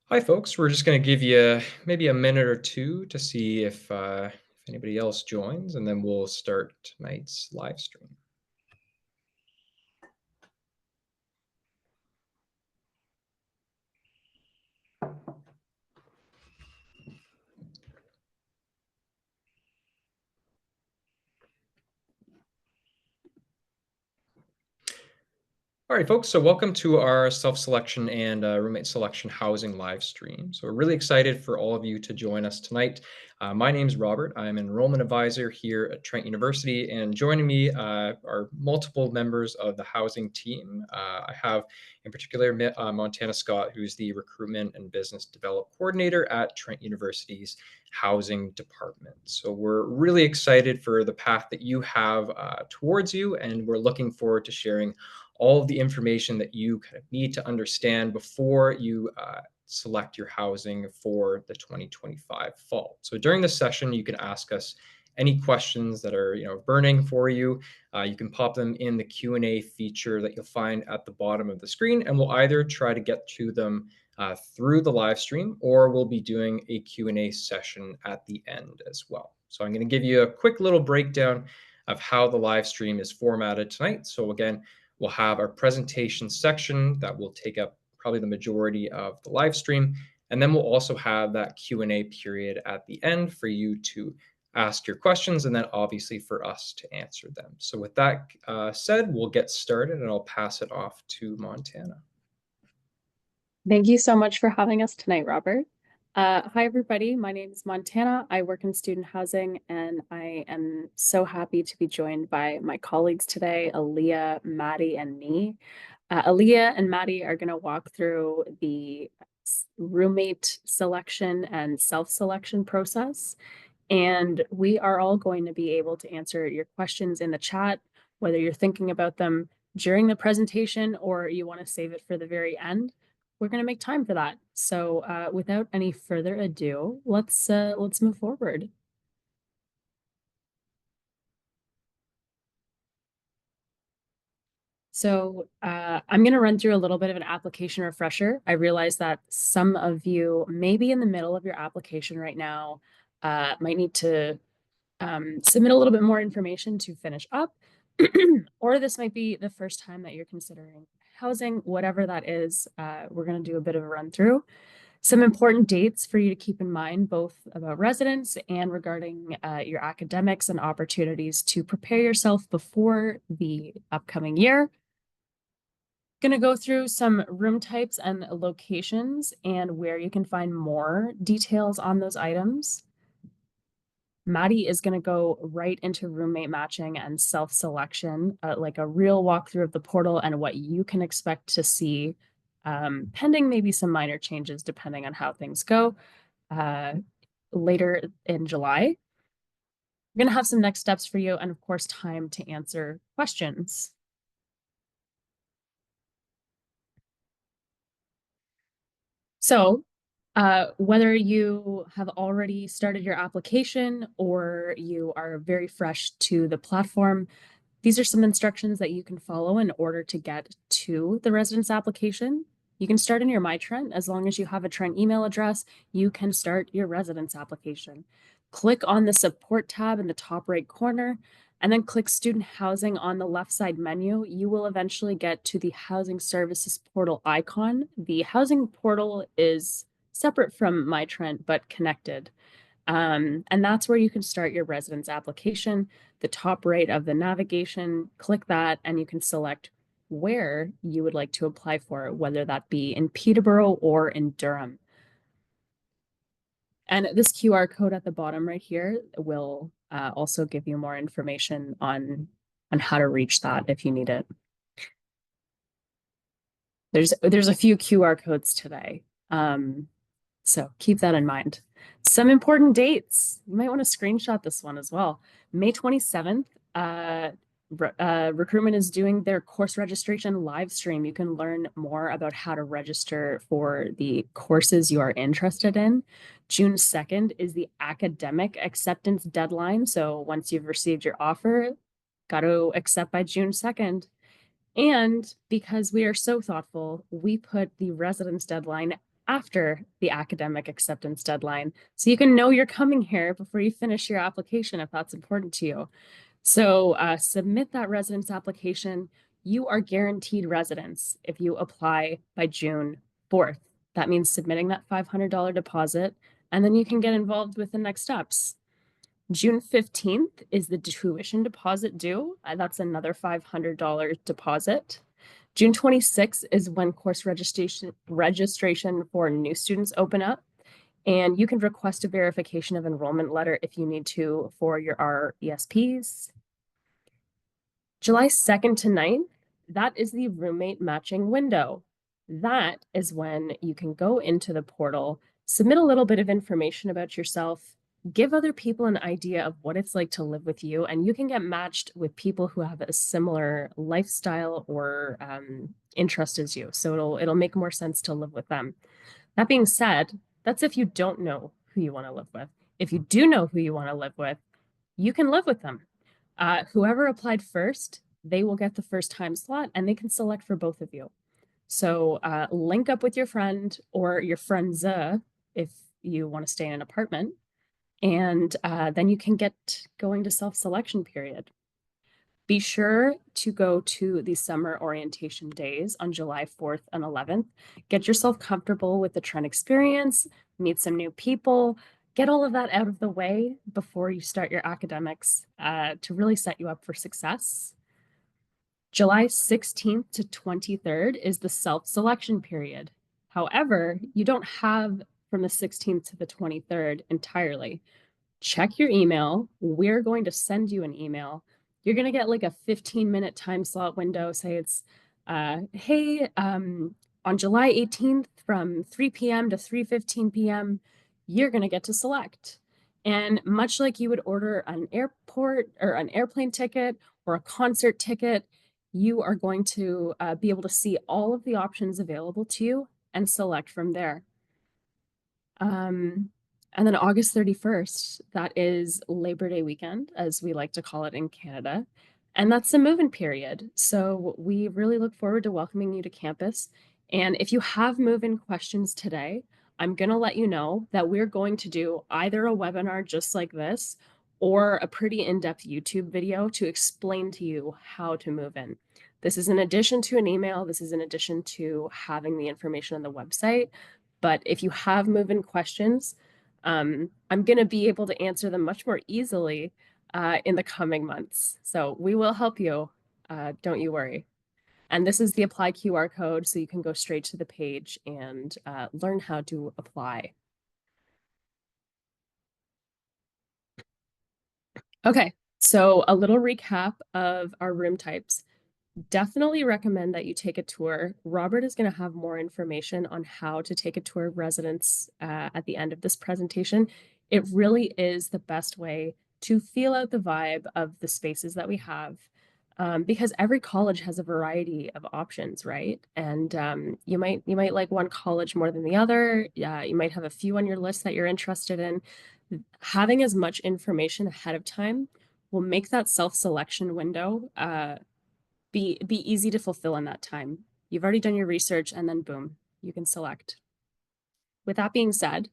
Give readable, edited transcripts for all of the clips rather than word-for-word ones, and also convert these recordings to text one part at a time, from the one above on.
Hi, folks. We're just going to give you maybe a minute or two to see if anybody else joins, and then we'll start tonight's live stream. All right, folks. So welcome to our self-selection and roommate selection housing live stream. So we're really excited for all of you to join us tonight. My name is Robert. I'm an enrollment advisor here at Trent University, and joining me are multiple members of the housing team. I have, in particular, Montana Scott, who's the recruitment and business development coordinator at Trent University's housing department. So we're really excited for the path that you have towards you, and we're looking forward to sharing all of the information that you kind of need to understand before you select your housing for the 2025 fall. So during this session, you can ask us any questions that are burning for you. You can pop them in the Q&A feature that you'll find at the bottom of the screen, and we'll either try to get to them through the live stream, or we'll be doing a Q&A session at the end as well. So I'm going to give you a quick little breakdown of how the live stream is formatted tonight. So again, we'll have our presentation section that will take up probably the majority of the live stream. And then we'll also have that Q&A period at the end for you to ask your questions, and then obviously for us to answer them. So with that said, we'll get started, and I'll pass it off to Montana. Thank you so much for having us tonight, Robert. Hi, everybody. My name is Montana. I work in student housing, and I am so happy to be joined by my colleagues today, Aaliyah, Maddie, and me. Aaliyah and Maddie are going to walk through the roommate selection and self-selection process. And we are all going to be able to answer your questions in the chat, whether you're thinking about them during the presentation or you want to save it for the very end. We're going to make time for that. So without any further ado, let's move forward. So I'm going to run through a little bit of an application refresher. I realize that some of you may be in the middle of your application right now, might need to submit a little bit more information to finish up, or this might be the first time that you're considering housing, whatever that is. We're going to do a bit of a run through. Some important dates for you to keep in mind, both about residence and regarding your academics and opportunities to prepare yourself before the upcoming year. Going to go through some room types and locations and where you can find more details on those items. Maddie is going to go right into roommate matching and self-selection, like a real walkthrough of the portal and what you can expect to see, pending maybe some minor changes depending on how things go later in July. We're going to have some next steps for you and, of course, time to answer questions. So whether you have already started your application or you are very fresh to the platform, these are some instructions that you can follow in order to get to the residence application. You can start in your My Trent. As long as you have a Trent email address, you can start your residence application. Click on the support tab in the top right corner, and then click student housing on the left side menu. You will eventually get to the housing services portal icon. The housing portal is separate from My Trent, but connected. And that's where you can start your residence application. The top right of the navigation, click that, and you can select where you would like to apply for it, whether that be in Peterborough or in Durham. And this QR code at the bottom right here will also give you more information on how to reach that if you need it. There's a few QR codes today, so keep that in mind. Some important dates. You might want to screenshot this one as well. May 27th, recruitment is doing their course registration live stream. You can learn more about how to register for the courses you are interested in. June 2nd is the academic acceptance deadline. So once you've received your offer, got to accept by June 2nd. And because we are so thoughtful, we put the residence deadline after the academic acceptance deadline. So you can know you're coming here before you finish your application if that's important to you. So submit that residence application. You are guaranteed residence if you apply by June 4th. That means submitting that $500 deposit, and then you can get involved with the next steps. June 15th is the tuition deposit due. That's another $500 deposit. June 26th is when course registration for new students open up, and you can request a verification of enrollment letter if you need to for your RESPs. July 2nd to 9th, that is the roommate matching window. That is when you can go into the portal, submit a little bit of information about yourself, give other people an idea of what it's like to live with you, and you can get matched with people who have a similar lifestyle or interest as you. So it'll make more sense to live with them. That being said, that's if you don't know who you want to live with. If you do know who you want to live with, you can live with them. Whoever applied first, they will get the first time slot and they can select for both of you. So link up with your friend or your friends if you want to stay in an apartment, and then you can get going to self-selection period. Be sure to go to the summer orientation days on July 4th and 11th. Get yourself comfortable with the Trent experience, meet some new people, get all of that out of the way before you start your academics to really set you up for success. July 16th to 23rd is the self-selection period. However, you don't have from the 16th to the 23rd entirely. Check your email. We're going to send you an email. You're going to get like a 15-minute time slot window. Say it's, hey, on July 18th from 3 p.m. to 3:15 p.m., you're going to get to select. And much like you would order an airport or an airplane ticket or a concert ticket, you are going to be able to see all of the options available to you and select from there. Um, and then August 31st, that is Labor Day weekend, as we like to call it in Canada. And that's the move-in period. So we really look forward to welcoming you to campus. And if you have move-in questions today, I'm going to let you know that we're going to do either a webinar just like this or a pretty in-depth YouTube video to explain to you how to move in. This is in addition to an email. This is in addition to having the information on the website. But if you have move-in questions, I'm going to be able to answer them much more easily in the coming months. So we will help you. Don't you worry. And this is the apply QR code, so you can go straight to the page and learn how to apply. Okay, so a little recap of our room types. Definitely recommend that you take a tour. Robert is going to have more information on how to take a tour of residence at the end of this presentation. It really is the best way to feel out the vibe of the spaces that we have, because every college has a variety of options, right? And you might like one college more than the other. You might have a few on your list that you're interested in. Having as much information ahead of time will make that self-selection window be easy to fulfill in that time. You've already done your research and then boom, you can select. With that being said,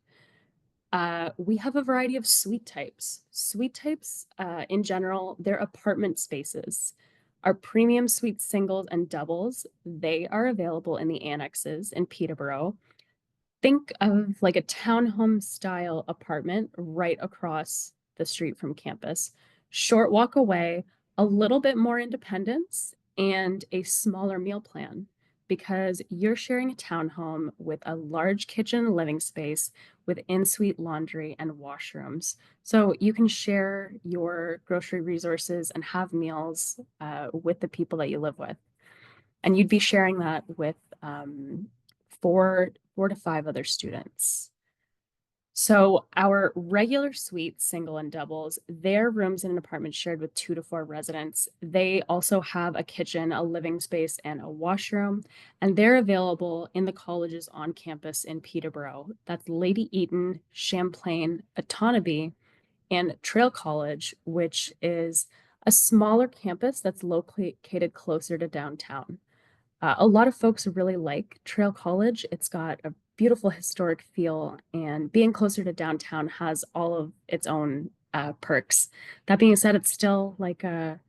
we have a variety of suite types. Suite types, in general, they're apartment spaces. Our premium suite singles and doubles, they are available in the annexes in Peterborough. Think of like a townhome style apartment right across the street from campus. Short walk away, a little bit more independence, and a smaller meal plan because you're sharing a townhome with a large kitchen and living space with in-suite laundry and washrooms. So you can share your grocery resources and have meals with the people that you live with. And you'd be sharing that with four to five other students. So our regular suites, single and doubles, they're rooms in an apartment shared with 2 to 4 residents. They also have a kitchen, a living space, and a washroom, and they're available in the colleges on campus in Peterborough. That's Lady Eaton, Champlain, Otonabee, and Trail College, which is A smaller campus that's located closer to downtown. A lot of folks really like Trail College. It's got a beautiful historic feel, and being closer to downtown has all of its own perks. That being said, it's still like a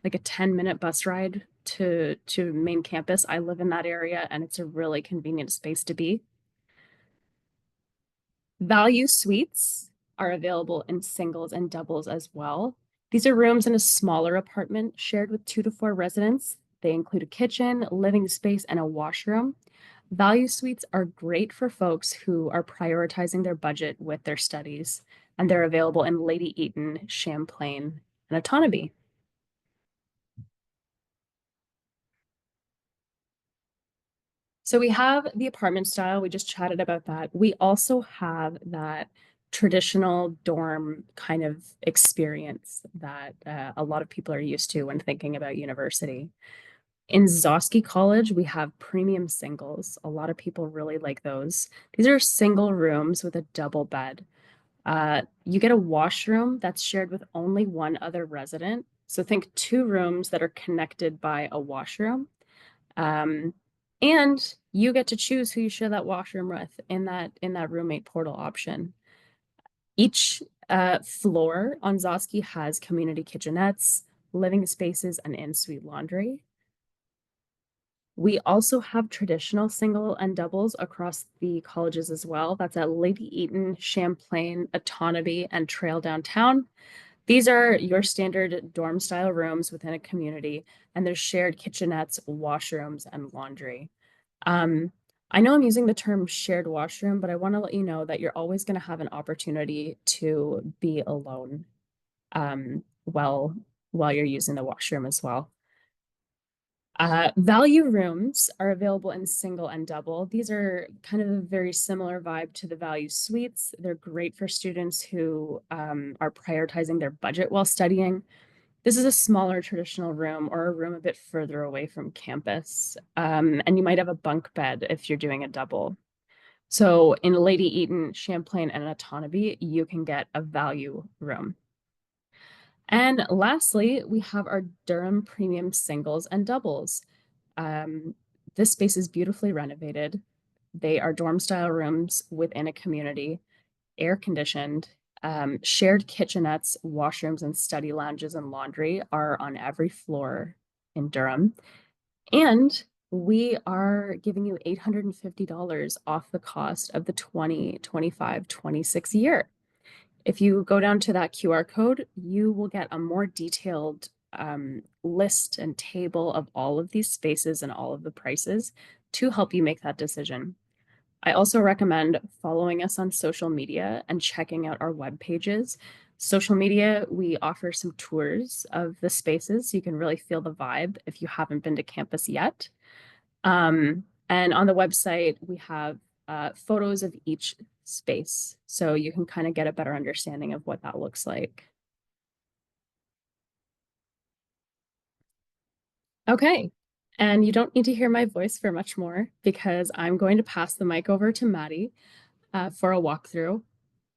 10-minute bus ride to main campus. I live in that area, and it's a really convenient space to be. Value suites are available in singles and doubles as well. These are rooms in a smaller apartment shared with 2 to 4 residents. They include a kitchen, living space, and a washroom. Value suites are great for folks who are prioritizing their budget with their studies, and they're available in Lady Eaton, Champlain, and Otonabee. So we have the apartment style. We just chatted about that. We also have that traditional dorm kind of experience that a lot of people are used to when thinking about university. In Zosky College, we have premium singles. A lot of people really like those. These are single rooms with a double bed. You get a washroom that's shared with only one other resident. So think 2 rooms that are connected by a washroom. Um, and you get to choose who you share that washroom with in that roommate portal option. Each floor on Zosky has community kitchenettes, living spaces, and in-suite laundry. We also have traditional single and doubles across the colleges as well. That's at Lady Eaton, Champlain, Otonabee, and Trail Downtown. These are your standard dorm style rooms within a community, and there's shared kitchenettes, washrooms, and laundry. Um, I know I'm using the term shared washroom, but I want to let you know that you're always going to have an opportunity to be alone um, while while you're using the washroom as well. Value rooms are available in single and double. These are kind of a very similar vibe to the value suites. They're great for students who are prioritizing their budget while studying. This is a smaller traditional room or a room a bit further away from campus. And you might have a bunk bed if you're doing a double. So in Lady Eaton, Champlain, and Otonabee, you can get a value room. And lastly, we have our Durham premium singles and doubles. Um, this space is beautifully renovated. They are dorm style rooms within a community, air conditioned. Shared kitchenettes, washrooms, and study lounges and laundry are on every floor in Durham. And we are giving you $850 off the cost of the 2025-26 year. If you go down to that QR code, you will get a more detailed list and table of all of these spaces and all of the prices to help you make that decision. I also recommend following us on social media and checking out our web pages. Social media, we offer some tours of the spaces so you can really feel the vibe if you haven't been to campus yet. And on the website, we have photos of each space so you can kind of get a better understanding of what that looks like. Okay. And you don't need to hear my voice for much more because I'm going to pass the mic over to Maddie for a walkthrough.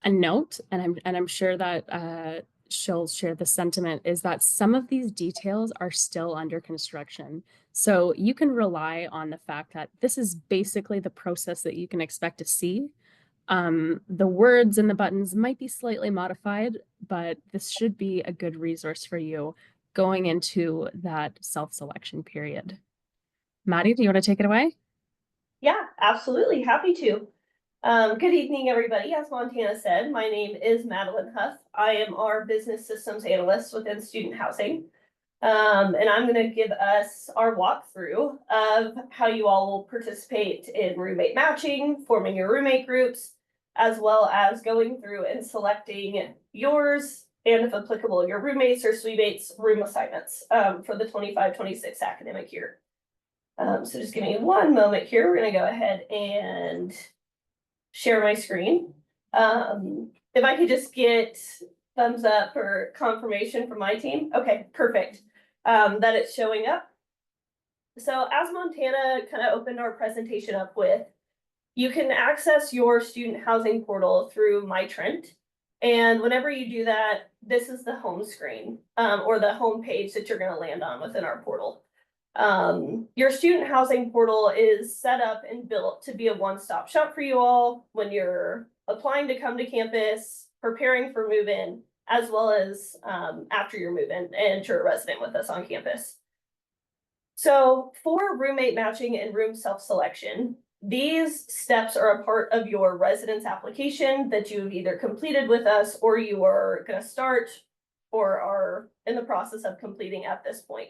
A note, and I'm sure that she'll share the sentiment, is that some of these details are still under construction. So you can rely on the fact that this is basically the process that you can expect to see. The words and the buttons might be slightly modified, but this should be a good resource for you going into that self-selection period. Maddie, do you want to take it away? Yeah, absolutely. Happy to. Good evening, everybody. As Montana said, my name is Madeline Huff. I am our business systems analyst within student housing. And I'm going to give us our walkthrough of how you all will participate in roommate matching, forming your roommate groups, as well as going through and selecting yours, and if applicable, your roommates or suitemates room assignments for the 25-26 academic year. So just give me one moment here. We're going to go ahead and share my screen. If I could just get thumbs up or confirmation from my team. Okay, perfect. That it's showing up. So as Montana kind of opened our presentation up with, you can access your student housing portal through my Trent. And whenever you do that, this is the home screen, or the home page that you're gonna land on within our portal. Your student housing portal is set up and built to be a one-stop shop for you all when you're applying to come to campus, preparing for move-in, as well as after your move-in and you're a resident with us on campus. So for roommate matching and room self-selection, these steps are a part of your residence application that you've either completed with us or you are going to start or are in the process of completing at this point.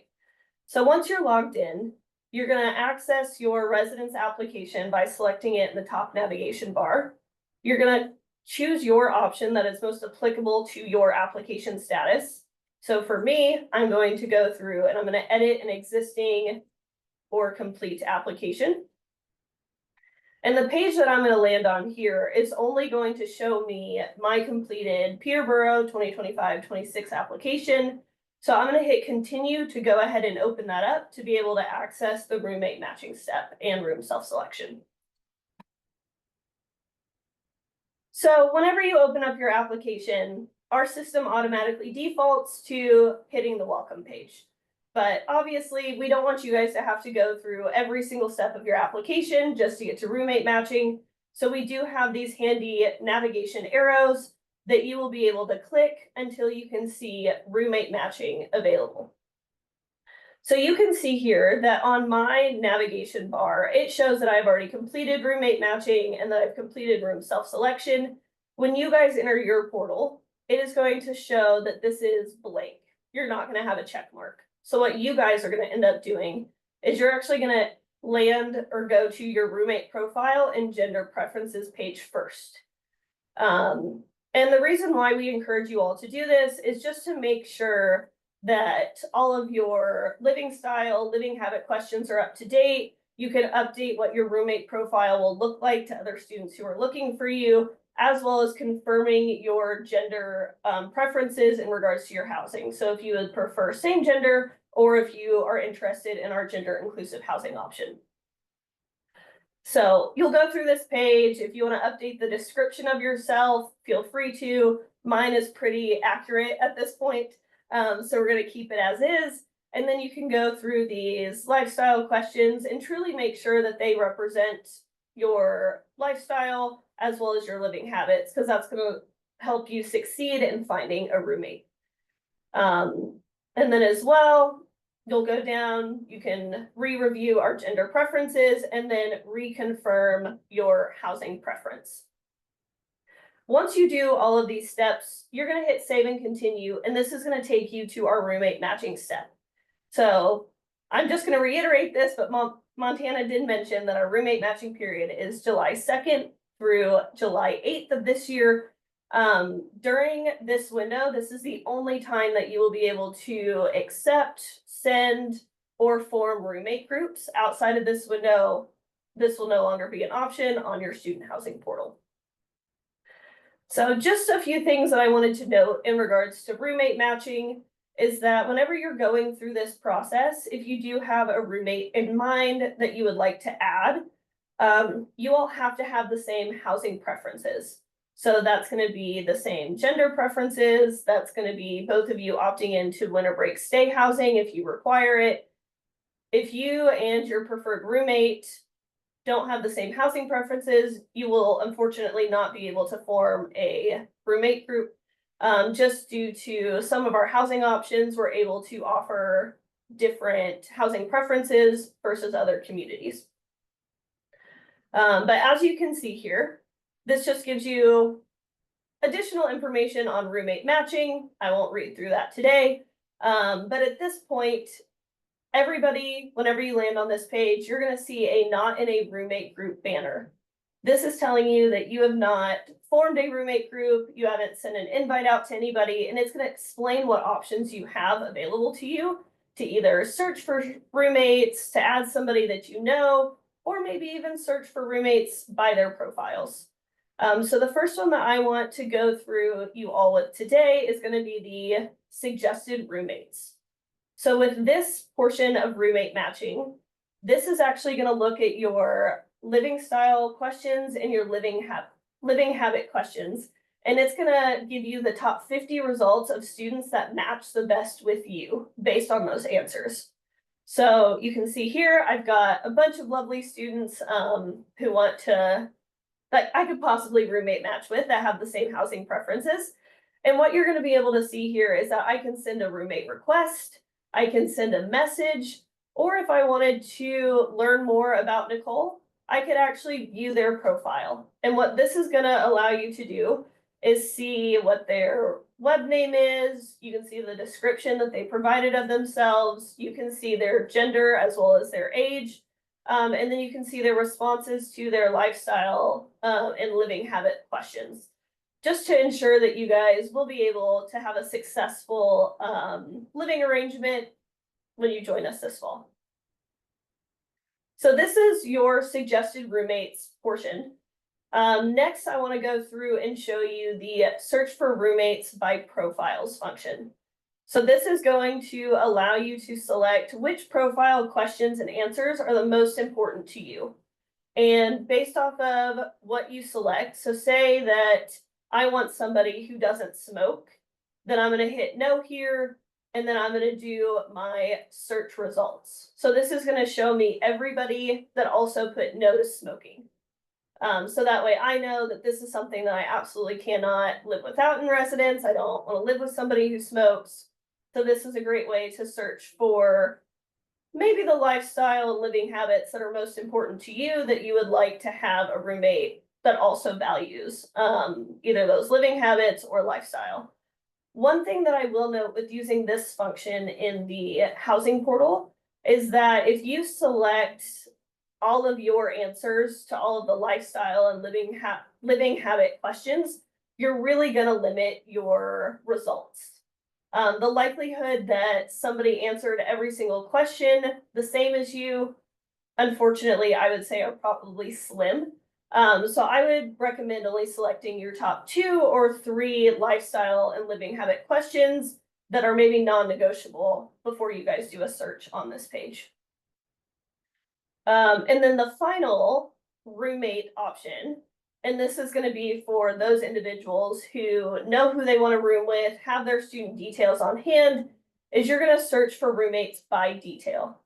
So once you're logged in, you're going to access your residence application by selecting it in the top navigation bar. You're going to choose your option that is most applicable to your application status. So for me, I'm going to go through and I'm going to edit an existing or complete application. And the page that I'm going to land on here is only going to show me my completed Peterborough 2025-26 application. So I'm going to hit continue to go ahead and open that up to be able to access the roommate matching step and room self-selection. So whenever you open up your application, our system automatically defaults to hitting the welcome page. But obviously, we don't want you guys to have to go through every single step of your application just to get to roommate matching. So we do have these handy navigation arrows that you will be able to click until you can see roommate matching available. So you can see here that on my navigation bar, it shows that I've already completed roommate matching and that I've completed room self-selection. When you guys enter your portal, it is going to show that this is blank. You're not going to have a check mark. So what you guys are going to end up doing is you're actually going to land or go to your roommate profile and gender preferences page first. And the reason why we encourage you all to do this is just to make sure that all of your living style, living habit questions are up to date. You can update what your roommate profile will look like to other students who are looking for you, as well as confirming your gender preferences in regards to your housing. So if you would prefer same gender, or if you are interested in our gender inclusive housing option. So you'll go through this page. If you want to update the description of yourself, feel free to. Mine is pretty accurate at this point. So we're going to keep it as is. And then you can go through these lifestyle questions and truly make sure that they represent your lifestyle as well as your living habits, because that's going to help you succeed in finding a roommate. And then as well, you'll go down, you can re-review our gender preferences and then reconfirm your housing preference. Once you do all of these steps, you're going to hit save and continue, and this is going to take you to our roommate matching step. So I'm just going to reiterate this, but Montana did mention that our roommate matching period is July 2nd through July 8th of this year. During this window, this is the only time that you will be able to accept, send, or form roommate groups. Outside of this window, this will no longer be an option on your student housing portal. So just a few things that I wanted to note in regards to roommate matching is that whenever you're going through this process, if you do have a roommate in mind that you would like to add, you all have to have the same housing preferences. So that's going to be the same gender preferences. That's going to be both of you opting into winter break stay housing if you require it. If you and your preferred roommate don't have the same housing preferences, you will unfortunately not be able to form a roommate group. Just due to some of our housing options, we're able to offer different housing preferences versus other communities. But as you can see here, this just gives you additional information on roommate matching. I won't read through that today. But at this point, everybody, whenever you land on this page, you're going to see a not in a roommate group banner. This is telling you that you have not formed a roommate group, you haven't sent an invite out to anybody, and it's going to explain what options you have available to you to either search for roommates, to add somebody that you know, or maybe even search for roommates by their profiles. So the first one that I want to go through you all with today is going to be the suggested roommates. So with this portion of roommate matching, this is actually going to look at your living style questions and your living habit questions. and it's gonna give you the top 50 results of students that match the best with you based on those answers. So you can see here, I've got a bunch of lovely students who want to, like, I could possibly roommate match with that have the same housing preferences. And what you're going to be able to see here is that I can send a roommate request, I can send a message, or if I wanted to learn more about Nicole, I could actually view their profile. And what this is going to allow you to do is see what their web name is. You can see the description that they provided of themselves. You can see their gender as well as their age. And then you can see their responses to their lifestyle and living habit questions, just to ensure that you guys will be able to have a successful living arrangement when you join us this fall. So this is your suggested roommates portion. Next, I want to go through and show you the search for roommates by profiles function. So this is going to allow you to select which profile questions and answers are the most important to you. And based off of what you select, so say that I want somebody who doesn't smoke, then I'm going to hit no here, and then I'm going to do my search results. So this is going to show me everybody that also put no to smoking. So that way I know that this is something that I absolutely cannot live without in residence. I don't want to live with somebody who smokes. So this is a great way to search for maybe the lifestyle and living habits that are most important to you that you would like to have a roommate that also values either those living habits or lifestyle. One thing that I will note with using this function in the housing portal is that if you select all of your answers to all of the lifestyle and living habit questions, you're really going to limit your results. The likelihood that somebody answered every single question the same as you, unfortunately, I would say are probably slim. So I would recommend only selecting your top 2 or 3 lifestyle and living habit questions that are maybe non-negotiable before you guys do a search on this page. And then the final roommate option, and this is going to be for those individuals who know who they want to room with, have their student details on hand, is you're going to search for roommates by detail.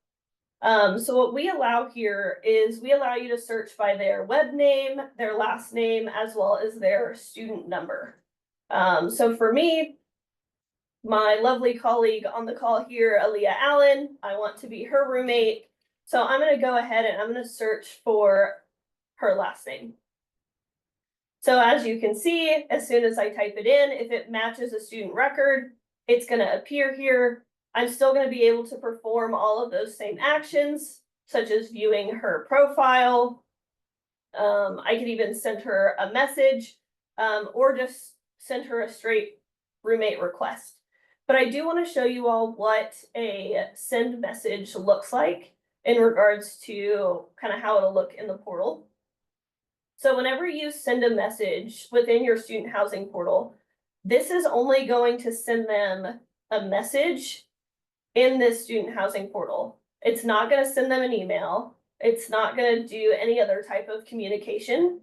So what we allow here is we allow you to search by their web name, their last name, as well as their student number. So for me, my lovely colleague on the call here, Aaliyah Allen, I want to be her roommate. So I'm going to go ahead and I'm going to search for her last name. So as you can see, as soon as I type it in, if it matches a student record, it's going to appear here. I'm still going to be able to perform all of those same actions, such as viewing her profile. I could even send her a message or just send her a straight roommate request. But I do want to show you all what a send message looks like in regards to kind of how it'll look in the portal. So whenever you send a message within your student housing portal, this is only going to send them a message in this student housing portal. It's not going to send them an email. It's not going to do any other type of communication.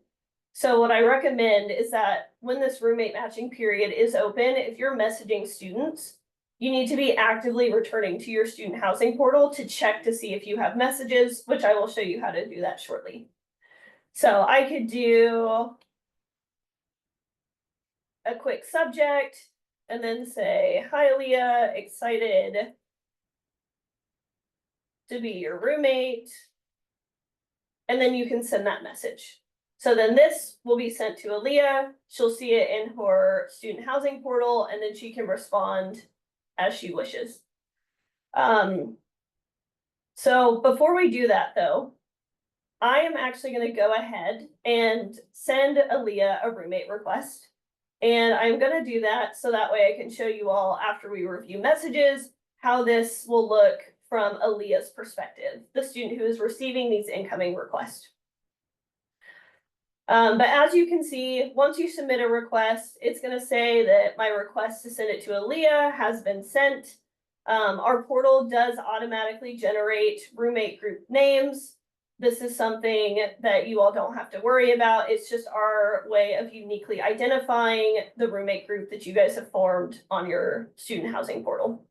So what I recommend is that when this roommate matching period is open, if you're messaging students, you need to be actively returning to your student housing portal to check to see if you have messages, which I will show you how to do that shortly. So I could do a quick subject and then say, "Hi, Leah, excited to be your roommate." And then you can send that message. So then this will be sent to Aaliyah. She'll see it in her student housing portal, and then she can respond as she wishes. So before we do that though, I am actually going to go ahead and send Aaliyah a roommate request. And I'm going to do that so that way I can show you all after we review messages, how this will look from Aaliyah's perspective, the student who is receiving these incoming requests. But as you can see, once you submit a request, it's going to say that my request to send it to Aaliyah has been sent. Our portal does automatically generate roommate group names This is something that you all don't have to worry about. It's just our way of uniquely identifying the roommate group that you guys have formed on your student housing portal.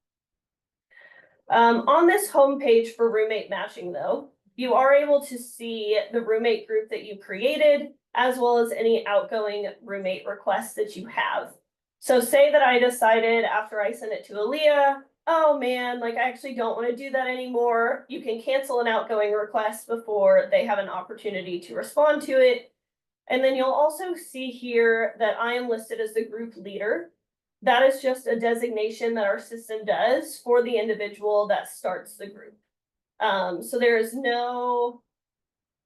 On this homepage for roommate matching though, you are able to see the roommate group that you created, as well as any outgoing roommate requests that you have. So say that I decided after I sent it to Aaliyah, oh man, like I actually don't want to do that anymore. You can cancel an outgoing request before they have an opportunity to respond to it. And then you'll also see here that I am listed as the group leader. That is just a designation that our system does for the individual that starts the group. So there is no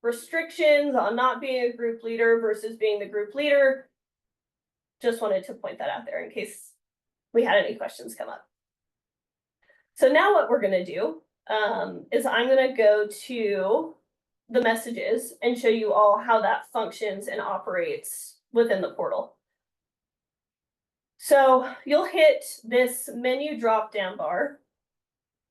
restrictions on not being a group leader versus being the group leader. Just wanted to point that out there in case we had any questions come up. So now what we're going to do is I'm going to go to the messages and show you all how that functions and operates within the portal. So you'll hit this menu drop down bar,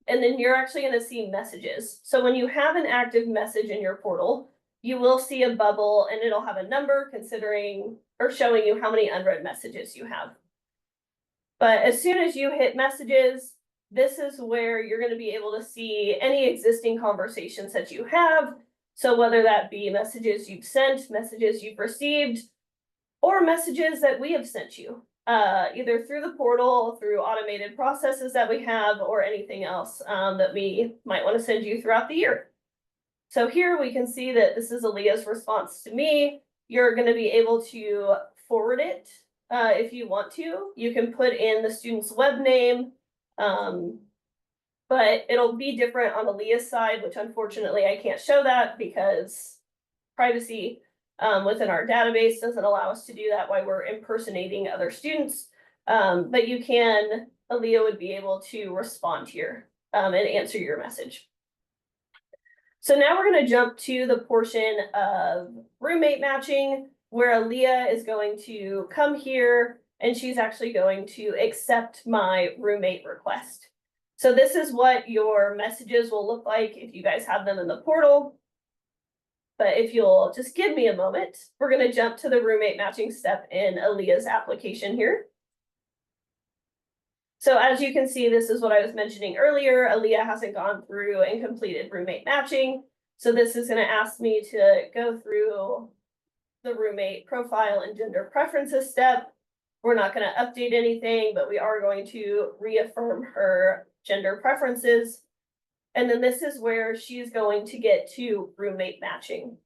and then you're actually going to see messages. So when you have an active message in your portal, you will see a bubble and it'll have a number considering or showing you how many unread messages you have. But as soon as you hit messages, this is where you're going to be able to see any existing conversations that you have. So whether that be messages you've sent, messages you've received, or messages that we have sent you, either through the portal, through automated processes that we have, or anything else that we might want to send you throughout the year. So here we can see that this is Aaliyah's response to me. You're going to be able to forward it if you want to. You can put in the student's web name, but it'll be different on Aaliyah's side, which unfortunately I can't show that because privacy within our database doesn't allow us to do that while we're impersonating other students. But you can, Aaliyah would be able to respond here and answer your message. So now we're going to jump to the portion of roommate matching where Aaliyah is going to come here and she's actually going to accept my roommate request. So this is what your messages will look like if you guys have them in the portal. But if you'll just give me a moment, we're going to jump to the roommate matching step in Aaliyah's application here. So as you can see, this is what I was mentioning earlier. Aaliyah hasn't gone through and completed roommate matching. So this is going to ask me to go through the roommate profile and gender preferences step. We're not going to update anything, but we are going to reaffirm her gender preferences. And then this is where she's going to get to roommate matching.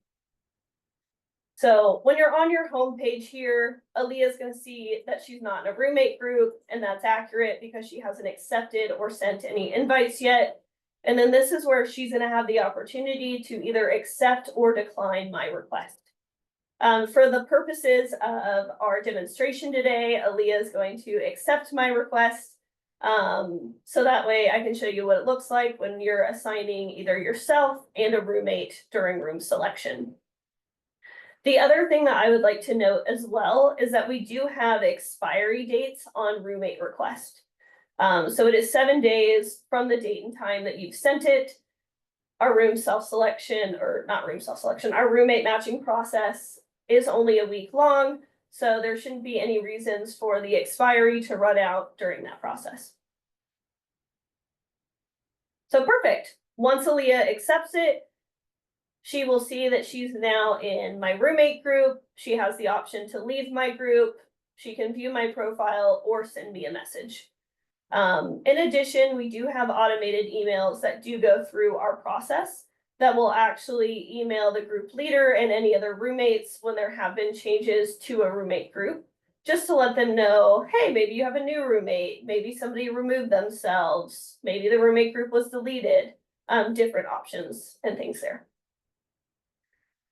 So when you're on your home page here, Aaliyah's going to see that she's not in a roommate group, and that's accurate because she hasn't accepted or sent any invites yet. And then this is where she's going to have the opportunity to either accept or decline my request. For the purposes of our demonstration today, Aaliyah is going to accept my request. So that way I can show you what it looks like when you're assigning either yourself and a roommate during room selection. The other thing that I would like to note as well is that we do have expiry dates on roommate request. So it is 7 days from the date and time that you've sent it. Our room self-selection, or not room self-selection, our roommate matching process is only a week long. So there shouldn't be any reasons for the expiry to run out during that process. So perfect. Once Aaliyah accepts it, she will see that she's now in my roommate group. She has the option to leave my group. She can view my profile or send me a message. In addition, we do have automated emails that do go through our process that will actually email the group leader and any other roommates when there have been changes to a roommate group, just to let them know, hey, maybe you have a new roommate, maybe somebody removed themselves, maybe the roommate group was deleted, different options and things there.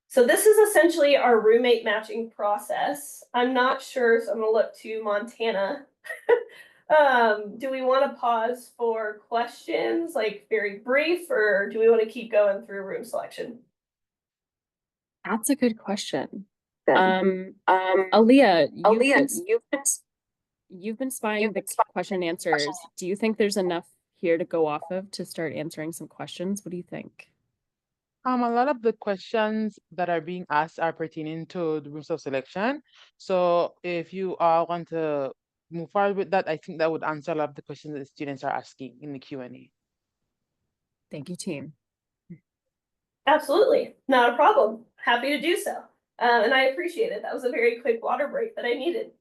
So this is essentially our roommate matching process. I'm not sure, so I'm gonna look to Montana. Do we want to pause for questions, like very brief, or do we want to keep going through room selection? That's a good question. Aaliyah, you've been spying the question and answers. Do you think there's enough here to go off of to start answering some questions? What do you think? A lot of the questions that are being asked are pertaining to the rules of selection. So if you all want to move forward with that, I think that would answer a lot of the questions that the students are asking in the Q&A. Thank you, team. Absolutely, not a problem. Happy to do so. And I appreciate it. That was a very quick water break that I needed.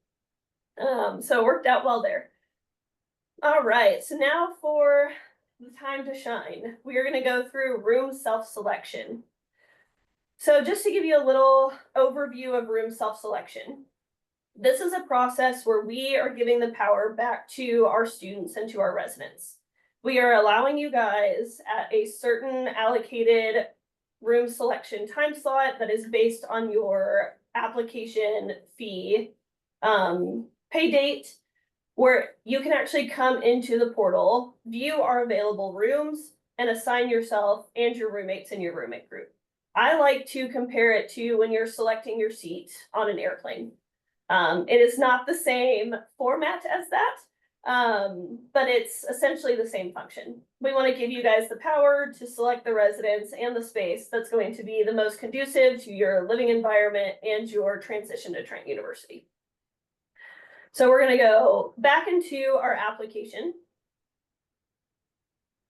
So it worked out well there. All right, so now for the time to shine. We are going to go through room self-selection. So just to give you a little overview of room self-selection, this is a process where we are giving the power back to our students and to our residents. We are allowing you guys at a certain allocated room selection time slot that is based on your application fee pay date, where you can actually come into the portal, view our available rooms, and assign yourself and your roommates in your roommate group. I like to compare it to when you're selecting your seat on an airplane. It is not the same format as that, but it's essentially the same function. We want to give you guys the power to select the residence and the space that's going to be the most conducive to your living environment and your transition to Trent University. So we're going to go back into our application.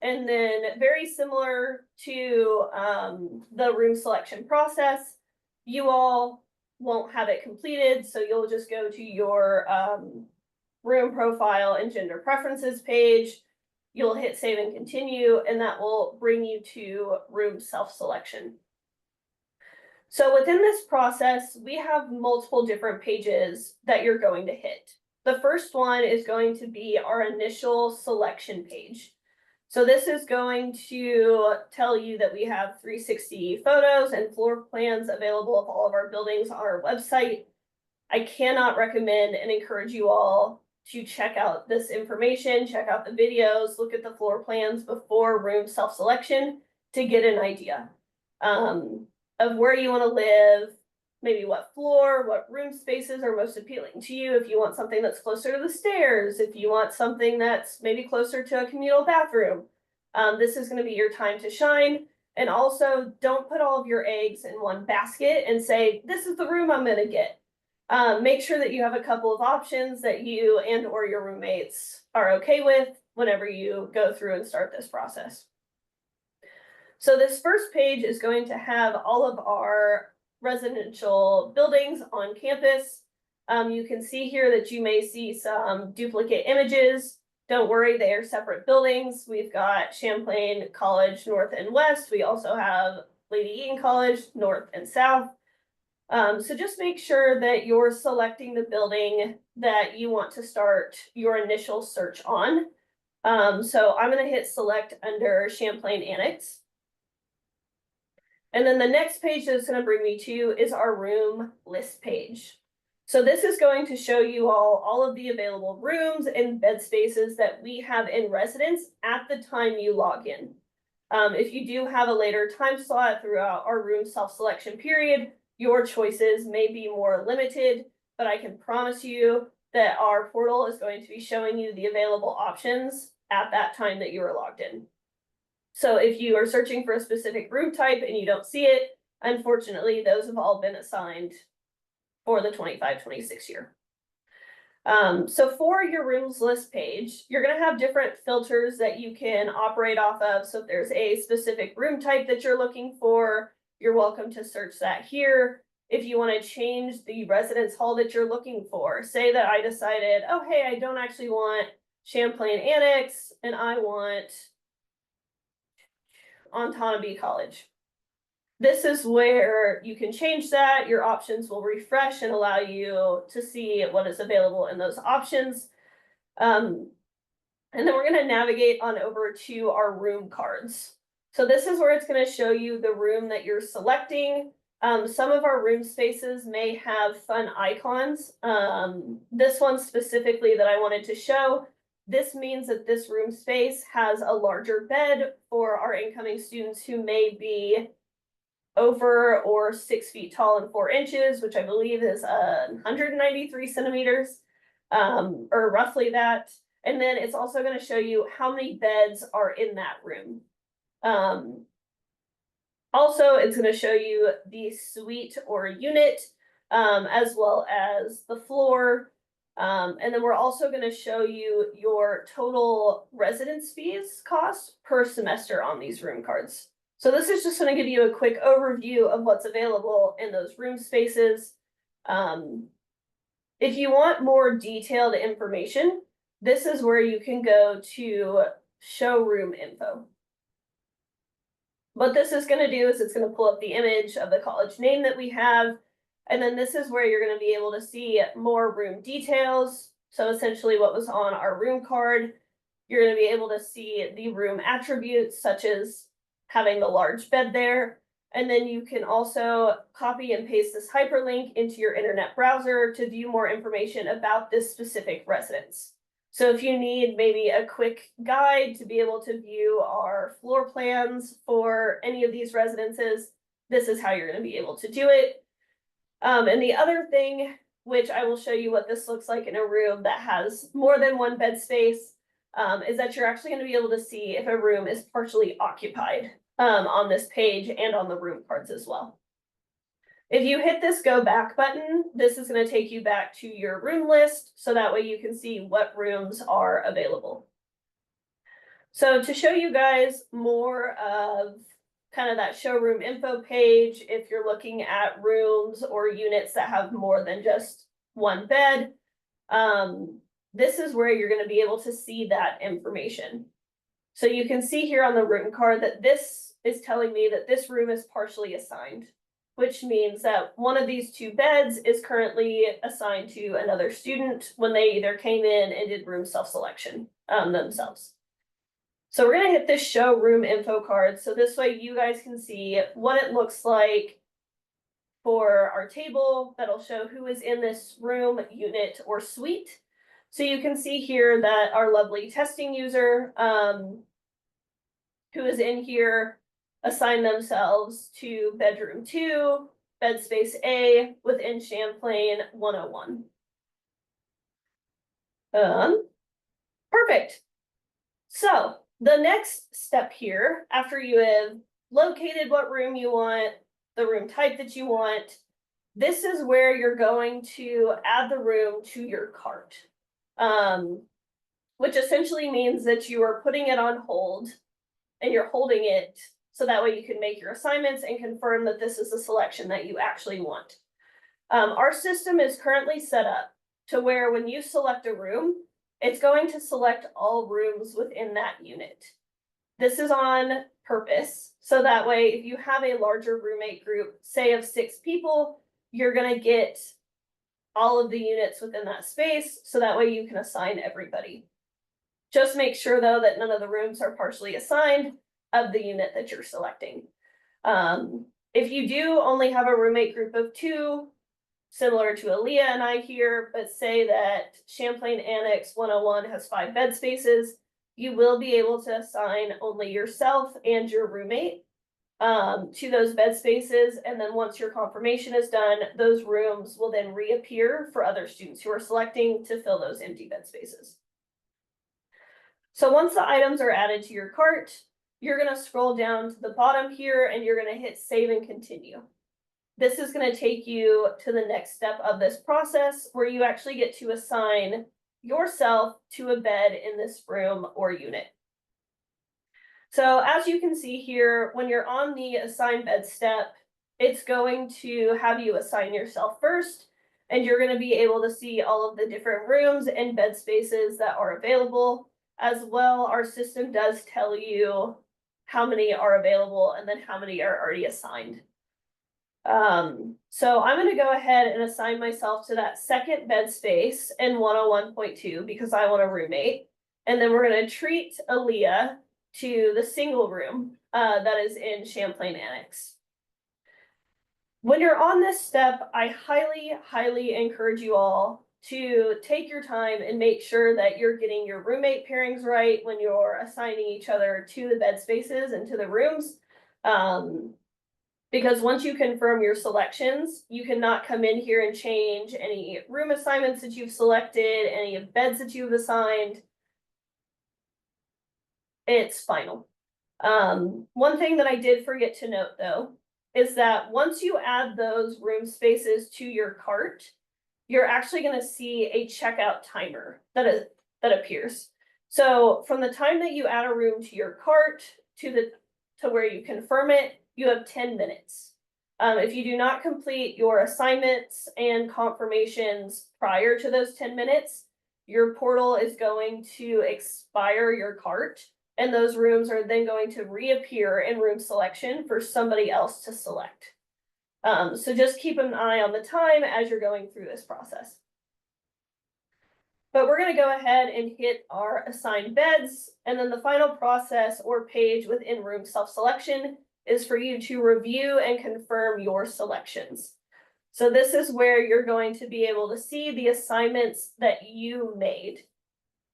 And then very similar to the room selection process, you all won't have it completed. So you'll just go to your room profile and gender preferences page. You'll hit save and continue, and that will bring you to room self-selection. So within this process, we have multiple different pages that you're going to hit. The first one is going to be our initial selection page. So this is going to tell you that we have 360 photos and floor plans available of all of our buildings on our website. I cannot recommend and encourage you all to check out this information, check out the videos, look at the floor plans before room self-selection to get an idea of where you want to live, maybe what floor, what room spaces are most appealing to you. If you want something that's closer to the stairs, if you want something that's maybe closer to a communal bathroom, this is going to be your time to shine. And also, don't put all of your eggs in one basket and say, this is the room I'm going to get. Make sure that you have a couple of options that you and or your roommates are okay with whenever you go through and start this process. So this first page is going to have all of our residential buildings on campus. You can see here that you may see some duplicate images. Don't worry, they are separate buildings. We've got Champlain College North and West. We also have Lady Eaton College North and South. So just make sure that you're selecting the building that you want to start your initial search on. So I'm going to hit select under Champlain Annex. And then the next page that it's going to bring me to is our room list page. So this is going to show you all of the available rooms and bed spaces that we have in residence at the time you log in. If you do have a later time slot throughout our room self-selection period, your choices may be more limited, but I can promise you that our portal is going to be showing you the available options at that time that you are logged in. So if you are searching for a specific room type and you don't see it, unfortunately, those have all been assigned for the 25-26 year. So for your rooms list page, you're going to have different filters that you can operate off of. So if there's a specific room type that you're looking for, you're welcome to search that here. If you want to change the residence hall that you're looking for, say that I decided, oh, hey, I don't actually want Champlain Annex and I want Ontonabee College. This is where you can change that. Your options will refresh and allow you to see what is available in those options. And then we're going to navigate on over to our room cards. So this is where it's going to show you the room that you're selecting. Some of our room spaces may have fun icons. This one specifically that I wanted to show, this means that this room space has a larger bed for our incoming students who may be over or 6 feet tall and 4 inches, which I believe is 193 centimeters, or roughly that. And then it's also going to show you how many beds are in that room. Also, it's going to show you the suite or unit, as well as the floor. And then we're also going to show you your total residence fees cost per semester on these room cards. So this is just going to give you a quick overview of what's available in those room spaces. If you want more detailed information, this is where you can go to showroom info. What this is going to do is it's going to pull up the image of the college name that we have. And then this is where you're going to be able to see more room details. So essentially what was on our room card, you're going to be able to see the room attributes such as having the large bed there. And then you can also copy and paste this hyperlink into your internet browser to view more information about this specific residence. So if you need maybe a quick guide to be able to view our floor plans for any of these residences, this is how you're going to be able to do it. And the other thing, which I will show you what this looks like in a room that has more than one bed space, is that you're actually going to be able to see if a room is partially occupied on this page and on the room cards as well. If you hit this go back button, this is going to take you back to your room list, so that way you can see what rooms are available. So to show you guys more of kind of that showroom info page, if you're looking at rooms or units that have more than just one bed, this is where you're going to be able to see that information. So you can see here on the room card that this is telling me that this room is partially assigned, which means that one of these two beds is currently assigned to another student when they either came in and did room self-selection themselves. So we're going to hit this show room info card. So this way you guys can see what it looks like for our table that'll show who is in this room, unit, or suite. So you can see here that our lovely testing user who is in here assign themselves to bedroom 2, bed space A within Champlain 101. Perfect. So the next step here, after you have located what room you want, the room type that you want, this is where you're going to add the room to your cart, which essentially means that you are putting it on hold and you're holding it so that way you can make your assignments and confirm that this is the selection that you actually want. Our system is currently set up to where when you select a room, it's going to select all rooms within that unit. This is on purpose, so that way if you have a larger roommate group, say of 6 people, you're going to get all of the units within that space, so that way you can assign everybody. Just make sure though that none of the rooms are partially assigned of the unit that you're selecting. If you do only have a roommate group of 2, similar to Aaliyah and I here, but say that Champlain Annex 101 has 5 bed spaces, you will be able to assign only yourself and your roommate to those bed spaces. And then once your confirmation is done, those rooms will then reappear for other students who are selecting to fill those empty bed spaces. So once the items are added to your cart, you're going to scroll down to the bottom here and you're going to hit save and continue. This is going to take you to the next step of this process where you actually get to assign yourself to a bed in this room or unit. So as you can see here, when you're on the assign bed step, it's going to have you assign yourself first, and you're going to be able to see all of the different rooms and bed spaces that are available. As well, our system does tell you how many are available and then how many are already assigned. So I'm going to go ahead and assign myself to that second bed space in 101.2 because I want a roommate. And then we're going to treat Aaliyah to the single room that is in Champlain Annex. When you're on this step, I highly encourage you all to take your time and make sure that you're getting your roommate pairings right when you're assigning each other to the bed spaces and to the rooms. Because once you confirm your selections, you cannot come in here and change any room assignments that you've selected, any of beds that you've assigned. It's final. One thing that I did forget to note though, is that once you add those room spaces to your cart, you're actually gonna see a checkout timer that appears. So from the time that you add a room to your cart to where you confirm it, you have 10 minutes. If you do not complete your assignments and confirmations prior to those 10 minutes, your portal is going to expire your cart, and those rooms are then going to reappear in room selection for somebody else to select. So just keep an eye on the time as you're going through this process. But we're going to go ahead and hit our assigned beds, and then the final process or page within room self-selection is for you to review and confirm your selections. So this is where you're going to be able to see the assignments that you made.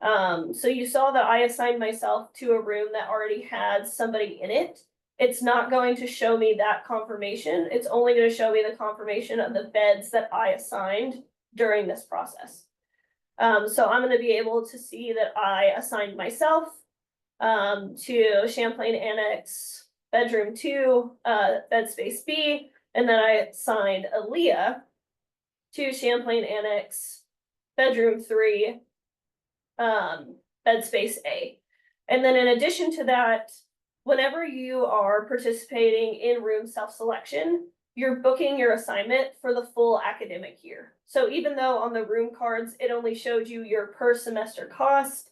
So you saw that I assigned myself to a room that already had somebody in it. It's not going to show me that confirmation. It's only going to show me the confirmation of the beds that I assigned during this process. So I'm going to be able to see that I assigned myself to Champlain Annex bedroom 2, bed space B, and then I assigned Aaliyah to Champlain Annex bedroom 3, bed space A. And then in addition to that, whenever you are participating in room self-selection, you're booking your assignment for the full academic year. So even though on the room cards, it only showed you your per semester cost,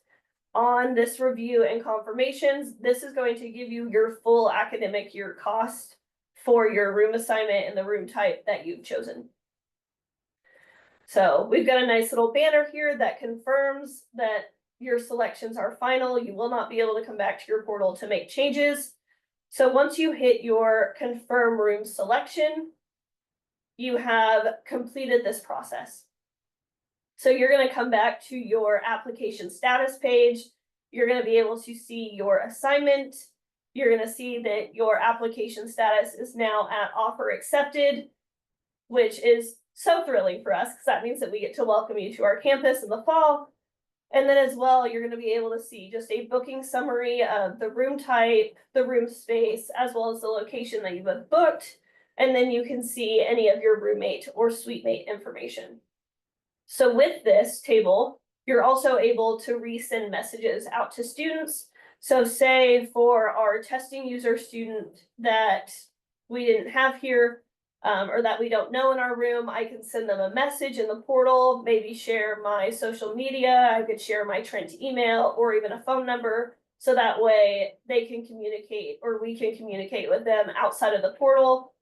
on this review and confirmations, this is going to give you your full academic year cost for your room assignment and the room type that you've chosen. So we've got a nice little banner here that confirms that your selections are final. You will not be able to come back to your portal to make changes. So once you hit your confirm room selection, you have completed this process. So you're going to come back to your application status page. You're going to be able to see your assignment. You're going to see that your application status is now at offer accepted, which is so thrilling for us because that means that we get to welcome you to our campus in the fall. And then as well, you're going to be able to see just a booking summary of the room type, the room space, as well as the location that you've booked. And then you can see any of your roommate or suite mate information. So with this table, you're also able to resend messages out to students. So say for our testing user student that we didn't have here, or that we don't know in our room, I can send them a message in the portal, maybe share my social media, I could share my Trent email or even a phone number. So that way they can communicate or we can communicate with them outside of the portal,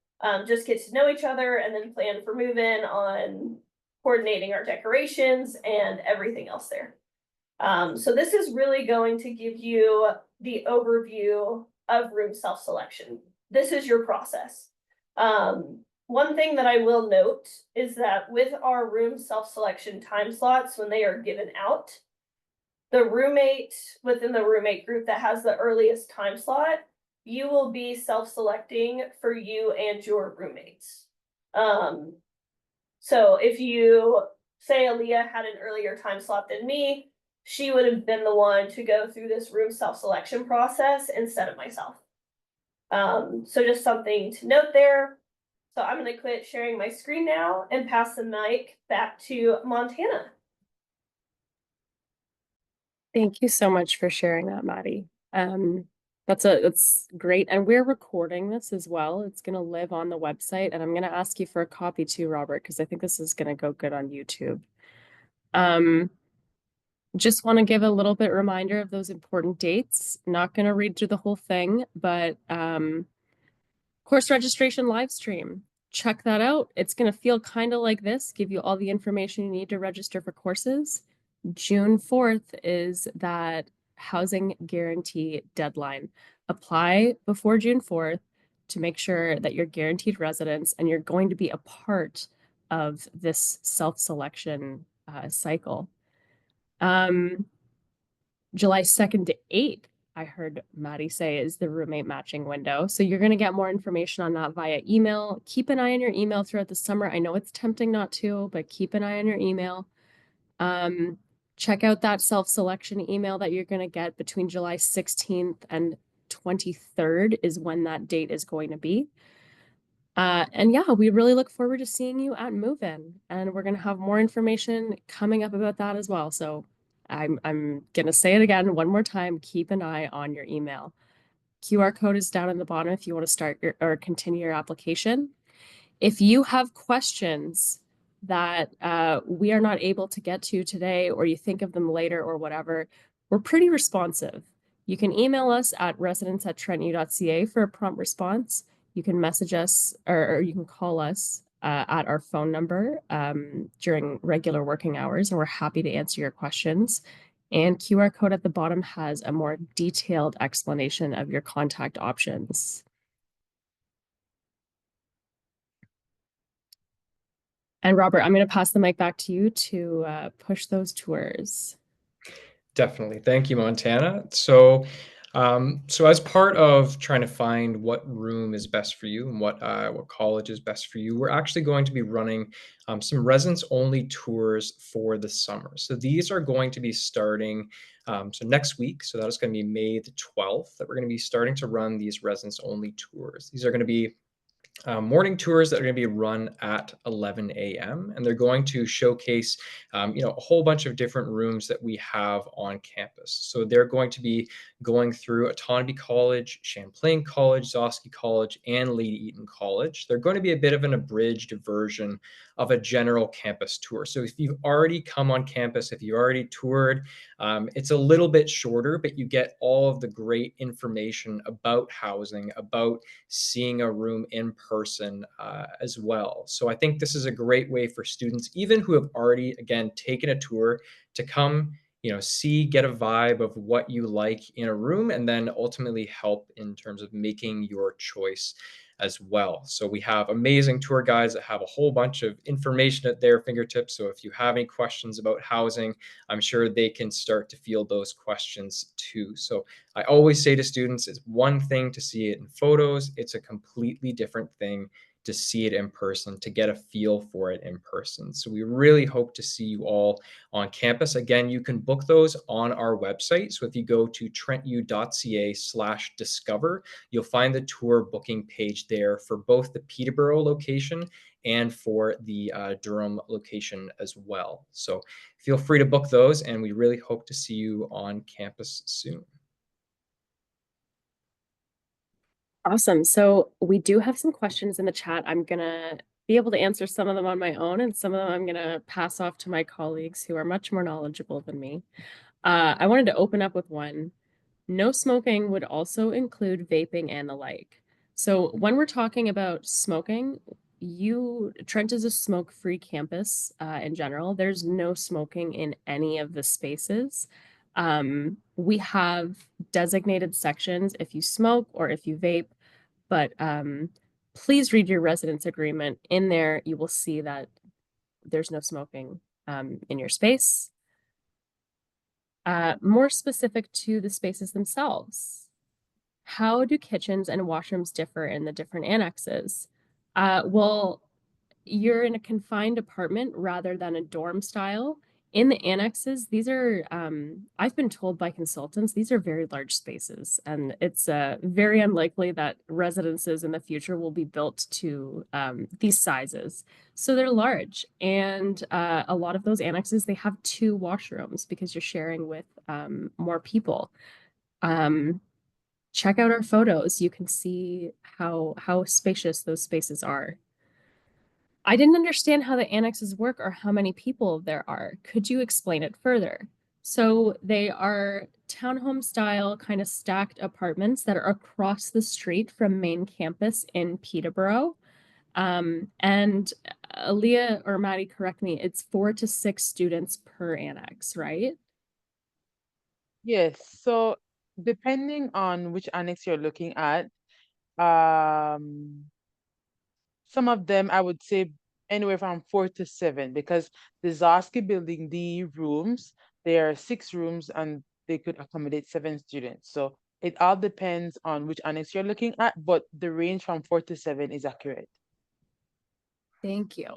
just get to know each other and then plan for move-in on coordinating our decorations and everything else there. So this is really going to give you the overview of room self-selection. This is your process. One thing that I will note is that with our room self-selection time slots, when they are given out, the roommate within the roommate group that has the earliest time slot, you will be self-selecting for you and your roommates. So if you say Aaliyah had an earlier time slot than me, she would have been the one to go through this room self-selection process instead of myself. So just something to note there. So I'm going to quit sharing my screen now and pass the mic back to Montana. Thank you so much for sharing that, Maddie. That's great. And we're recording this as well. It's going to live on the website, and I'm going to ask you for a copy too, Robert, because I think this is going to go good on YouTube. Just want to give a little bit reminder of those important dates. Not going to read through the whole thing, but course registration live stream. Check that out. It's going to feel kind of like this, give you all the information you need to register for courses. June 4th is that housing guarantee deadline. Apply before June 4th to make sure that you're guaranteed residence and you're going to be a part of this self-selection cycle. July 2nd to 8th, I heard Maddie say, is the roommate matching window. So you're going to get more information on that via email. Keep an eye on your email throughout the summer. I know it's tempting not to, but keep an eye on your email. Check out that self-selection email that you're going to get between July 16th and 23rd is when that date is going to be. And yeah, we really look forward to seeing you at Move-In, and we're gonna have more information coming up about that as well. So I'm gonna say it again one more time. Keep an eye on your email. QR code is down in the bottom if you want to start your or continue your application. If you have questions that we are not able to get to today, or you think of them later or whatever, we're pretty responsive. You can email us at residents@trentu.ca for a prompt response. You can message us or you can call us at our phone number during regular working hours, and we're happy to answer your questions. And QR code at the bottom has a more detailed explanation of your contact options. And Robert, I'm going to pass the mic back to you to push those tours. Definitely. Thank you, Montana. So, so as part of trying to find what room is best for you and what college is best for you, we're actually going to be running some residence-only tours for the summer. So these are going to be starting so next week. So that is going to be May the 12th that we're going to be starting to run these residence-only tours. These are going to be morning tours that are going to be run at 11 a.m. and they're going to showcase, a whole bunch of different rooms that we have on campus. So they're going to be going through Autonomy College, Champlain College, Zosky College, and Lady Eaton College. They're going to be a bit of an abridged version of a general campus tour. So if you've already come on campus, if you already toured, it's a little bit shorter, but you get all of the great information about housing, about seeing a room in person as well. So I think this is a great way for students, even who have already, again, taken a tour, to come, see, get a vibe of what you like in a room, and then ultimately help in terms of making your choice as well. So we have amazing tour guides that have a whole bunch of information at their fingertips. So if you have any questions about housing, I'm sure they can start to field those questions too. So I always say to students, it's one thing to see it in photos. It's a completely different thing to see it in person, to get a feel for it in person. So we really hope to see you all on campus. Again, you can book those on our website. So if you go to trentu.ca/discover, you'll find the tour booking page there for both the Peterborough location and for the Durham location as well. So feel free to book those, and we really hope to see you on campus soon. Awesome. So we do have some questions in the chat. I'm going to be able to answer some of them on my own, and some of them I'm going to pass off to my colleagues who are much more knowledgeable than me. I wanted to open up with one. No smoking would also include vaping and the like. So when we're talking about smoking, Trent is a smoke-free campus in general. There's no smoking in any of the spaces. We have designated sections if you smoke or if you vape, but please read your residence agreement. In there, you will see that there's no smoking in your space. More specific to the spaces themselves, how do kitchens and washrooms differ in the different annexes? Well, you're in a confined apartment rather than a dorm style. In the annexes, these are, I've been told by consultants, these are very large spaces, and it's very unlikely that residences in the future will be built to these sizes. So they're large, and a lot of those annexes, they have 2 washrooms because you're sharing with more people. Check out our photos. You can see how spacious those spaces are. I didn't understand how the annexes work or how many people there are. Could you explain it further? So they are townhome style, kind of stacked apartments that are across the street from main campus in Peterborough. And Aaliyah or Maddie, correct me, it's 4 to 6 students per annex, right? Yes. So depending on which annex you're looking at, um, some of them I would say anywhere from 4 to 7, because the Zarski building, the rooms, there are 6 rooms and they could accommodate 7 students. So it all depends on which annex you're looking at, but the range from 4 to 7 is accurate. Thank you.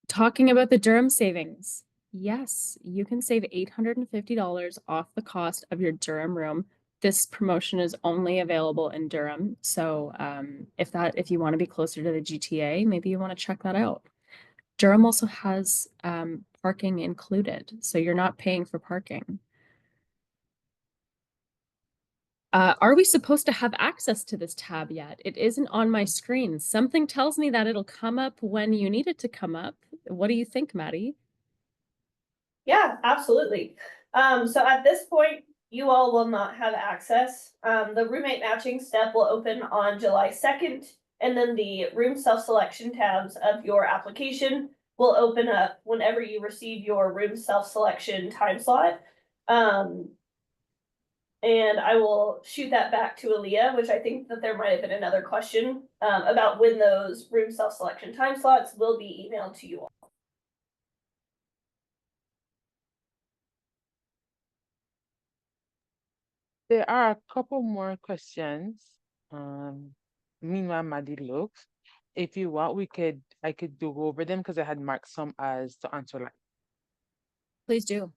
Talking about the Durham savings. Yes, you can save $850 off the cost of your Durham room This promotion is only available in Durham. So if you want to be closer to the GTA, maybe you want to check that out. Durham also has parking included, so you're not paying for parking. Are we supposed to have access to this tab yet? It isn't on my screen. Something tells me that it'll come up when you need it to come up. What do you think, Maddie? Yeah, absolutely. So at this point, you all will not have access. The roommate matching step will open on July 2nd, and then the room self-selection tabs of your application will open up whenever you receive your room self-selection time slot. And I will shoot that back to Aaliyah, which I think that there might have been another question about when those room self-selection time slots will be emailed to you all. There are a couple more questions. Meanwhile, Maddie looks. If you want, I could go over them because I had marked some as to answer like. Please do.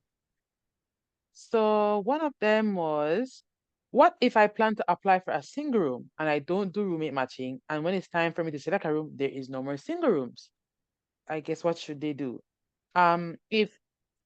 So one of them was, what if I plan to apply for a single room and I don't do roommate matching, and when it's time for me to select a room, there is no more single rooms? I guess what should they do?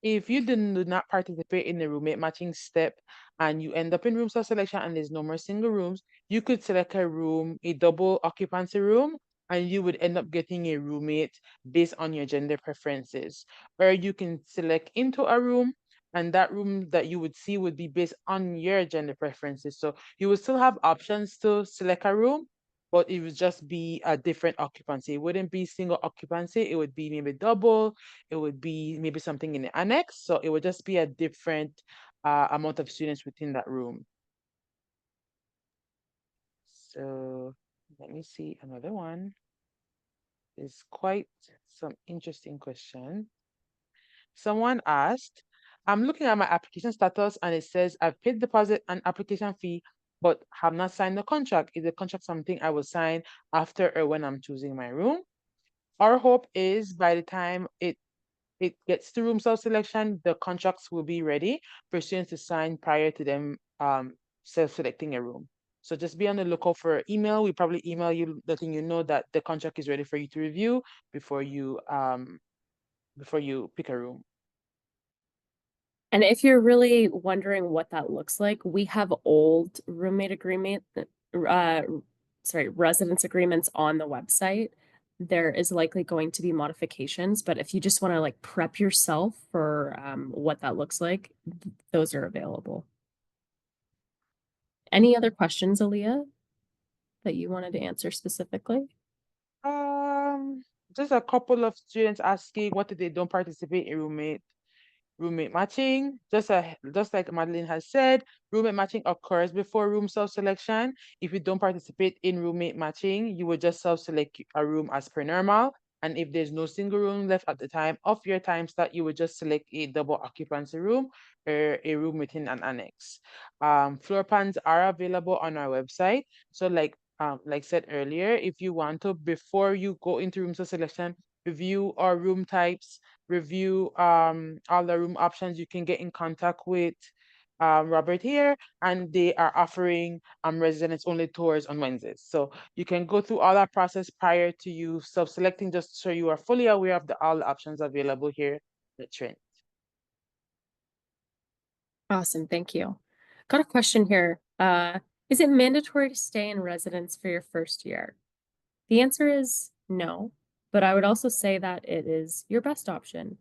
If you do not participate in the roommate matching step and you end up in room selection and there's no more single rooms, you could select a room, a double occupancy room, and you would end up getting a roommate based on your gender preferences. Or you can select into a room, and that room that you would see would be based on your gender preferences. So you would still have options to select a room, but it would just be a different occupancy. It wouldn't be single occupancy, it would be maybe double, it would be maybe something in the annex. So it would just be a different amount of students within that room. So let me see another one. It's quite some interesting question. Someone asked, I'm looking at my application status and it says I've paid deposit and application fee, but have not signed the contract. Is the contract something I will sign after or when I'm choosing my room? Our hope is by the time it gets to room self-selection, the contracts will be ready for students to sign prior to them self-selecting a room. So just be on the lookout for email. We probably email you letting you know that the contract is ready for you to review before you pick a room. And if you're really wondering what that looks like, we have old roommate agreement, residence agreements on the website. There is likely going to be modifications, but if you just want to like prep yourself for what that looks like, those are available. Any other questions, Aaliyah, that you wanted to answer specifically? Um, just a couple of students asking what if they don't participate in roommate matching. Just like Madeline has said, roommate matching occurs before room self-selection. If you don't participate in roommate matching, you will just self-select a room as per normal. And if there's no single room left at the time of your time slot, you would just select a double occupancy room or a room within an annex. Floor plans are available on our website. So like said earlier, if you want to, before you go into room self-selection, review our room types, review all the room options, you can get in contact with Robert here, and they are offering residents only tours on Wednesdays. So you can go through all that process prior to you self-selecting, just so you are fully aware of all the options available here at Trent. Awesome, thank you. Got a question here. Is it mandatory to stay in residence for your first year? The answer is no, but I would also say that it is your best option.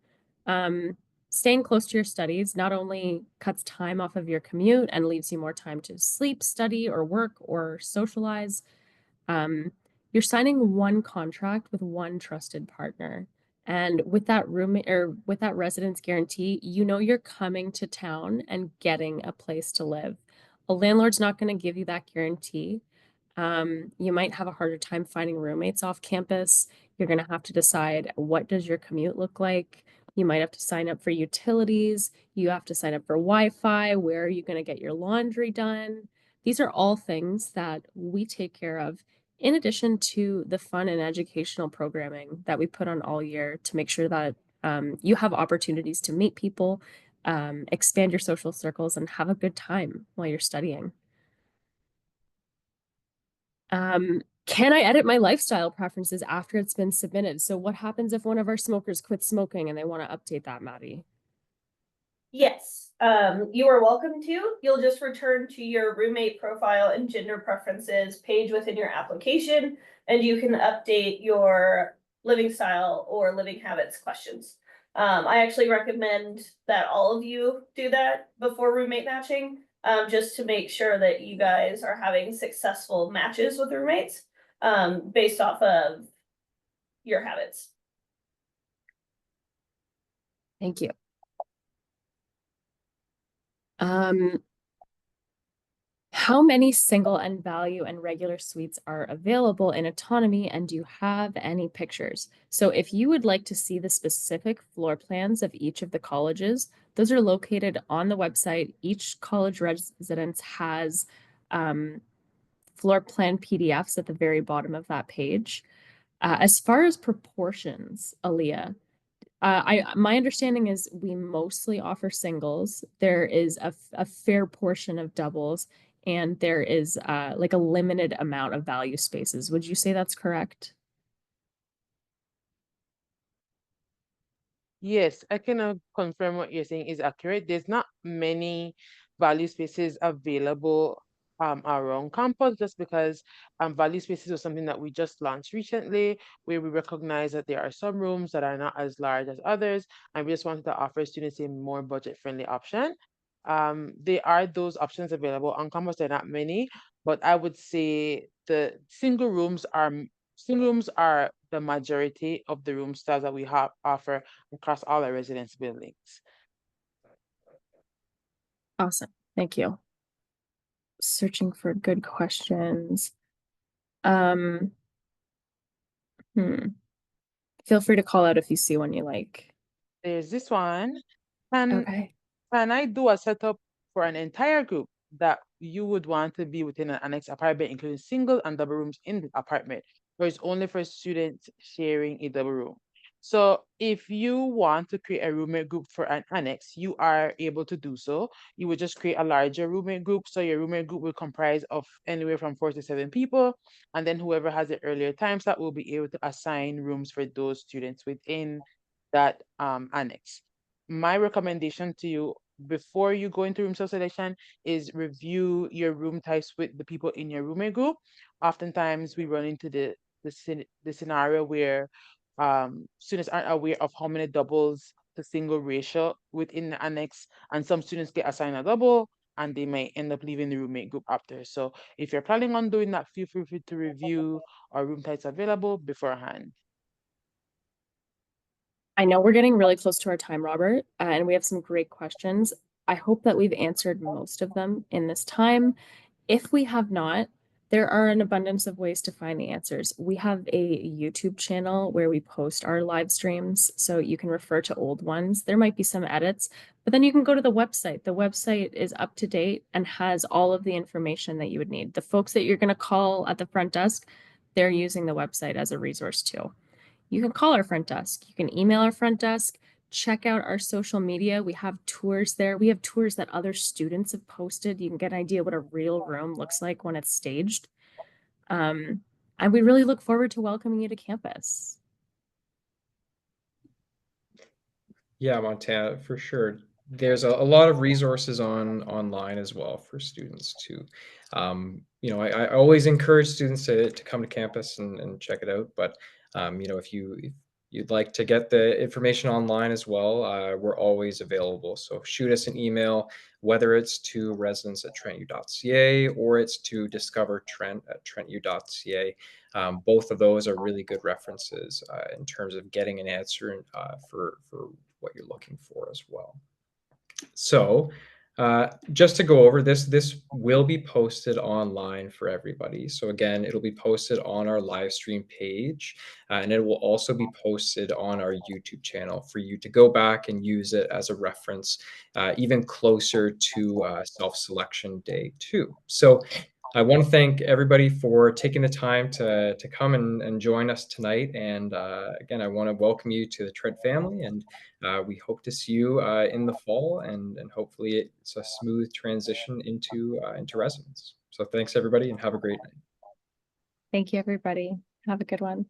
Staying close to your studies not only cuts time off of your commute and leaves you more time to sleep, study, or work or socialize. You're signing one contract with one trusted partner. And with that roommate or with that residence guarantee, you know you're coming to town and getting a place to live. A landlord's not going to give you that guarantee. You might have a harder time finding roommates off campus. You're going to have to decide, what does your commute look like? You might have to sign up for utilities. You have to sign up for Wi-Fi. Where are you going to get your laundry done? These are all things that we take care of, in addition to the fun and educational programming that we put on all year to make sure that you have opportunities to meet people, expand your social circles, and have a good time while you're studying. Can I edit my lifestyle preferences after it's been submitted? So what happens if one of our smokers quits smoking and they want to update that, Maddie? Yes, you are welcome to. You'll just return to your roommate profile and gender preferences page within your application, and you can update your living style or living habits questions. I actually recommend that all of you do that before roommate matching, just to make sure that you guys are having successful matches with roommates, based off of your habits. Thank you. Um, how many single and value and regular suites are available in autonomy, and do you have any pictures? So if you would like to see the specific floor plans of each of the colleges, those are located on the website. Each college residence has floor plan PDFs at the very bottom of that page. As far as proportions, Aaliyah, my understanding is we mostly offer singles. There is a fair portion of doubles, and there is like a limited amount of value spaces. Would you say that's correct? Yes, I can confirm what you're saying is accurate. There's not many value spaces available around campus just because value spaces was something that we just launched recently, where we recognize that there are some rooms that are not as large as others, and we just wanted to offer students a more budget-friendly option. There are those options available on campus. There are not many, but I would say the single rooms are the majority of the room styles that we have offer across all our residence buildings. Awesome. Thank you. Searching for good questions. Um, hmm. Feel free to call out if you see one you like. There's this one. Can Okay. can I do a setup for an entire group that you would want to be within an annex apartment, including single and double rooms in the apartment, or it's only for students sharing a double room? So if you want to create a roommate group for an annex, you are able to do so. You would just create a larger roommate group. So your roommate group will comprise of anywhere from 4 to 7 people. And then whoever has the earlier time slot will be able to assign rooms for those students within that annex. My recommendation to you before you go into room self-selection is review your room types with the people in your roommate group. Oftentimes we run into the scenario where students aren't aware of how many doubles to single ratio within the annex, and some students get assigned a double and they may end up leaving the roommate group after. So if you're planning on doing that, feel free to review our room types available beforehand. I know we're getting really close to our time, Robert, and we have some great questions. I hope that we've answered most of them in this time. If we have not, there are an abundance of ways to find the answers. We have a YouTube channel where we post our live streams, so you can refer to old ones. There might be some edits, but then you can go to the website. The website is up to date and has all of the information that you would need. The folks that you're going to call at the front desk, they're using the website as a resource too. You can call our front desk. You can email our front desk. Check out our social media. We have tours there. We have tours that other students have posted. You can get an idea what a real room looks like when it's staged. Um, and we really look forward to welcoming you to campus. Yeah, Montana, for sure. There's a lot of resources online as well for students too. I always encourage students to come to campus and check it out. But if you'd like to get the information online as well, we're always available. So shoot us an email, whether it's to residence@trentu.ca or it's to discover Trent@trentu.ca. Both of those are really good references in terms of getting an answer for what you're looking for as well. So just to go over this will be posted online for everybody. So again, it'll be posted on our live stream page, and it will also be posted on our YouTube channel for you to go back and use it as a reference, even closer to self-selection day too. So I want to thank everybody for taking the time to come and join us tonight. And again, I want to welcome you to the Trent family, and we hope to see you in the fall, and hopefully it's a smooth transition into residence. So thanks everybody, and have a great night. Thank you, everybody. Have a good one.